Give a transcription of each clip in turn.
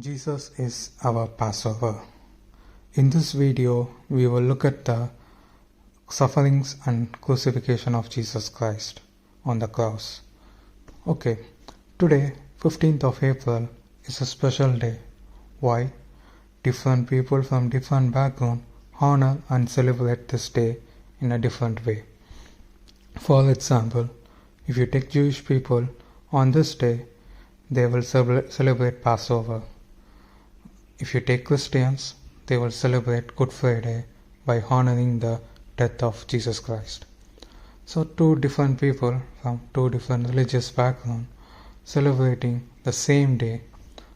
Jesus is our Passover. In this video, we will look at the sufferings and crucifixion of Jesus Christ on the cross. Okay, today, 15th of April, is a special day. Why? Different people from different backgrounds honor and celebrate this day in a different way. For example, if you take Jewish people, on this day, they will celebrate Passover. If you take Christians, they will celebrate Good Friday by honoring the death of Jesus Christ. So two different people from two different religious backgrounds celebrating the same day.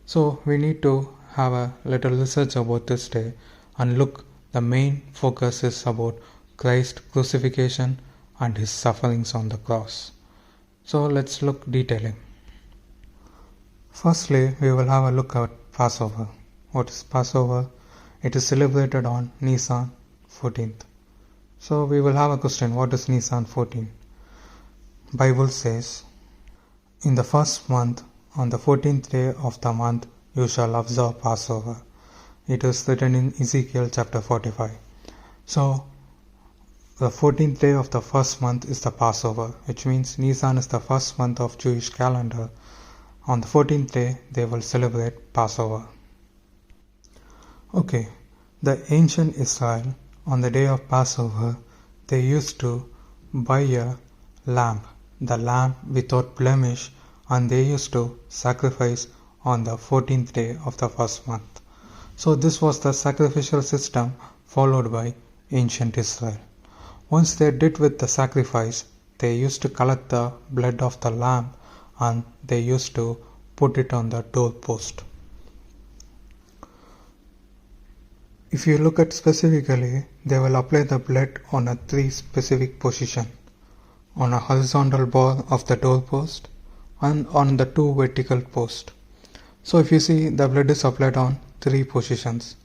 So we need to have a little research about this day and look, the main focus is about Christ's crucifixion and his sufferings on the cross. So let's look detailing. Firstly, we will have a look at Passover. What is Passover? It is celebrated on Nisan 14th. So we will have a question, what is Nisan 14? Bible says, in the first month, on the 14th day of the month, you shall observe Passover. It is written in Ezekiel chapter 45. So the 14th day of the first month is the Passover, which means Nisan is the first month of Jewish calendar. On the 14th day, they will celebrate Passover. Okay, the ancient Israel, on the day of Passover, they used to buy a lamb, the lamb without blemish, and they used to sacrifice on the 14th day of the first month. So this was the sacrificial system followed by ancient Israel. Once they did with the sacrifice, they used to collect the blood of the lamb and they used to put it on the doorpost. If you look at specifically, they will apply the blood on a three specific position, on a horizontal bar of the doorpost and on the two vertical posts. So if you see, the blood is applied on three positions,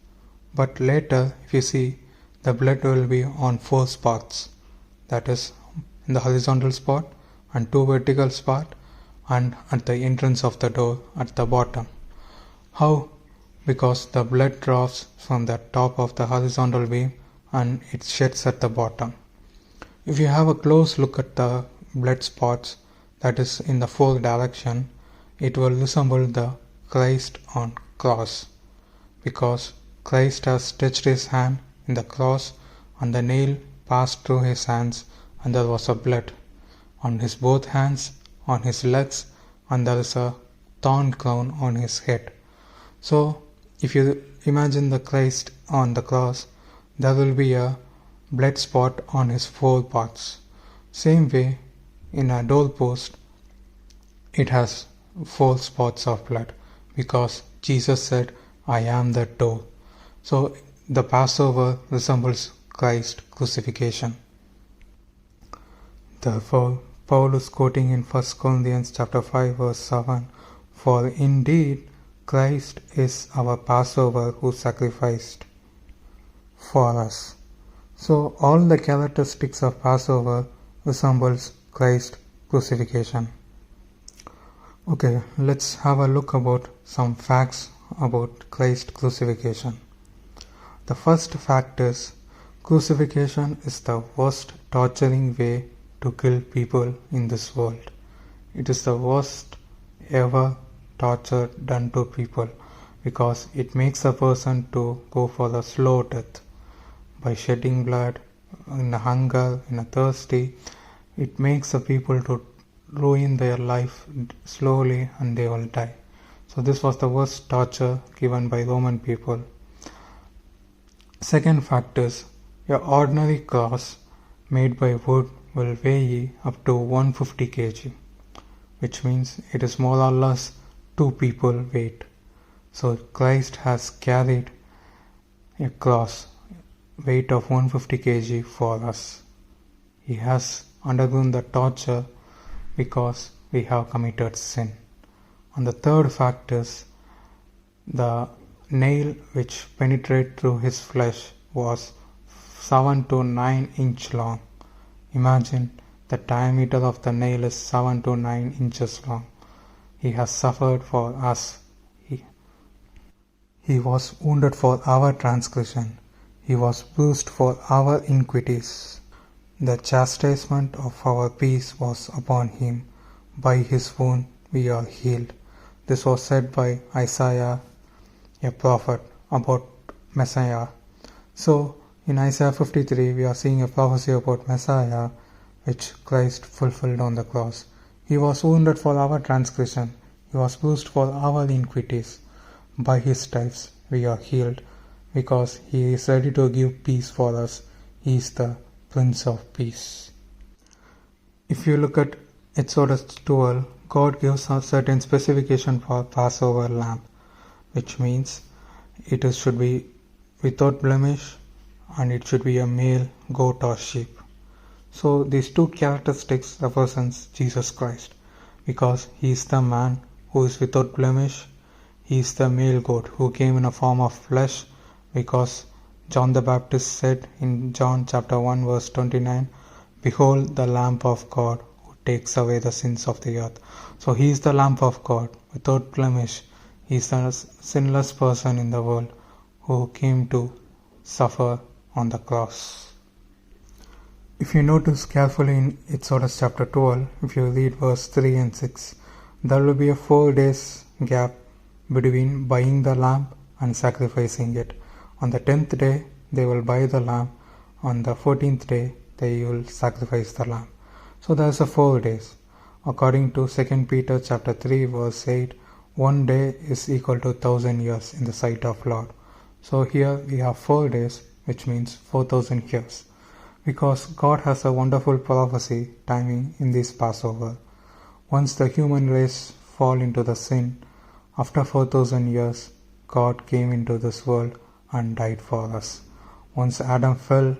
but later if you see, the blood will be on four spots, that is in the horizontal spot and two vertical spot and at the entrance of the door at the bottom. How? Because the blood drops from the top of the horizontal beam and it sheds at the bottom. If you have a close look at the blood spots, that is in the four direction, it will resemble the Christ on cross, because Christ has stretched his hand in the cross and the nail passed through his hands and there was a blood on his both hands, on his legs, and there is a thorn crown on his head. So if you imagine the Christ on the cross, there will be a blood spot on his four parts. Same way, in a doorpost, it has four spots of blood, because Jesus said, I am the door. So the Passover resembles Christ's crucifixion. Therefore, Paul is quoting in 1 Corinthians chapter 5 verse 7, for indeed Christ is our Passover who sacrificed for us. So all the characteristics of Passover resembles Christ's crucifixion. Okay, let's have a look about some facts about Christ's crucifixion. The first fact is, crucifixion is the worst torturing way to kill people in this world. It is the worst ever torture done to people, because it makes a person to go for a slow death by shedding blood, in a hunger, in a thirsty. It makes the people to ruin their life slowly and they will die. So this was the worst torture given by Roman people. Second fact is, your ordinary cross made by wood will weigh up to 150 kg, which means it is more or less two people weight. So Christ has carried a cross weight of 150 kg for us. He has undergone the torture because we have committed sin. And the third fact is, the nail which penetrated through his flesh was 7 to 9 inch long. Imagine, the diameter of the nail is 7 to 9 inches long. He has suffered for us. He was wounded for our transgression. He was bruised for our iniquities. The chastisement of our peace was upon him. By his wound we are healed. This was said by Isaiah, a prophet, about Messiah. So, in Isaiah 53, we are seeing a prophecy about Messiah, which Christ fulfilled on the cross. He was wounded for our transgression. He was bruised for our iniquities. By his stripes we are healed, because he is ready to give peace for us. He is the Prince of Peace. If you look at Exodus 12, God gives a certain specification for Passover lamb, which means it should be without blemish and it should be a male goat or sheep. So these two characteristics represents Jesus Christ, because he is the man who is without blemish. He is the male goat who came in a form of flesh, because John the Baptist said in John chapter 1 verse 29, "Behold the Lamb of God who takes away the sins of the earth." So he is the Lamb of God without blemish. He is the sinless person in the world who came to suffer on the cross. If you notice carefully in Exodus chapter 12, if you read verse 3 and 6, there will be a 4 days gap between buying the lamb and sacrificing it. On the 10th day, they will buy the lamb. On the 14th day, they will sacrifice the lamb. So there is a 4 days. According to 2 Peter chapter 3 verse 8, 1 day is equal to 1,000 years in the sight of Lord. So here we have 4 days, which means 4,000 years. Because God has a wonderful prophecy timing in this Passover. Once the human race fall into the sin, after 4,000 years, God came into this world and died for us. Once Adam fell,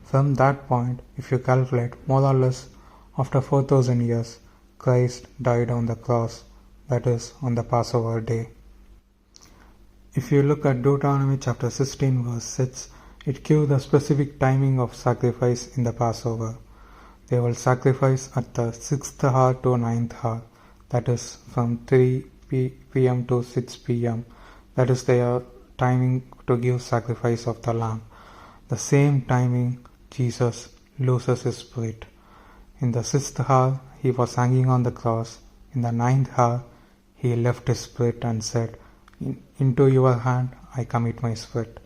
from that point, if you calculate, more or less, after 4,000 years, Christ died on the cross, that is, on the Passover day. If you look at Deuteronomy chapter 16 verse 6, it gives the specific timing of sacrifice in the Passover. They will sacrifice at the 6th hour to 9th hour, that is, from 3 p.m. to 6 p.m. That is their timing to give sacrifice of the lamb. The same timing Jesus loses his spirit. In the 6th hour he was hanging on the cross. In the 9th hour he left his spirit and said, "Into your hand I commit my spirit."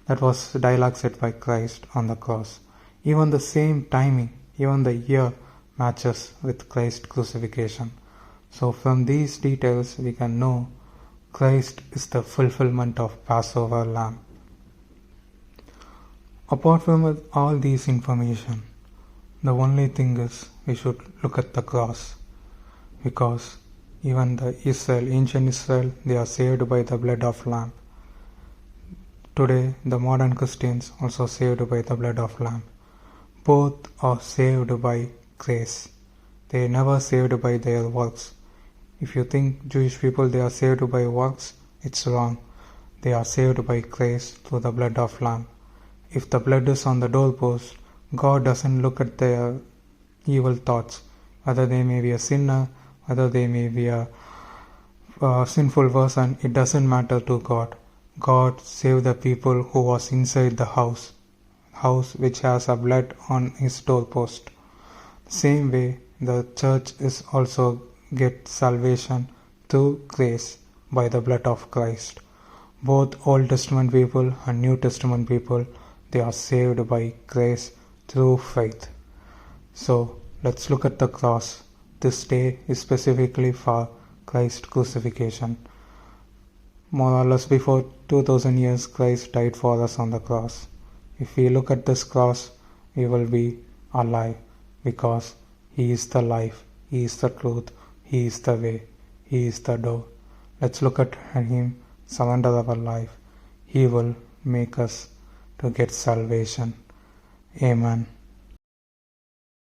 That was the dialogue said by Christ on the cross. Even the same timing, even the year matches with Christ's crucifixion. So from these details we can know Christ is the fulfillment of Passover lamb. Apart from all these information, the only thing is we should look at the cross, because even the ancient Israel, they are saved by the blood of lamb. Today, the modern Christians also saved by the blood of lamb. Both are saved by grace. They are never saved by their works. If you think Jewish people they are saved by works, it's wrong. They are saved by grace through the blood of lamb. If the blood is on the doorpost, God doesn't look at their evil thoughts, whether they may be a sinner, whether they may be a sinful person. It doesn't matter to God. God saved the people who was inside the house which has a blood on his doorpost. Same way, the church is also get salvation through grace by the blood of Christ. Both Old Testament people and New Testament people, they are saved by grace through faith. So let's look at the cross. This day is specifically for Christ's crucifixion. More or less before 2000 years, Christ died for us on the cross. If we look at this cross, we will be alive, because He is the life, He is the truth, He is the way, He is the door. Let's look at Him, surrender our life. He will make us to get salvation. Amen.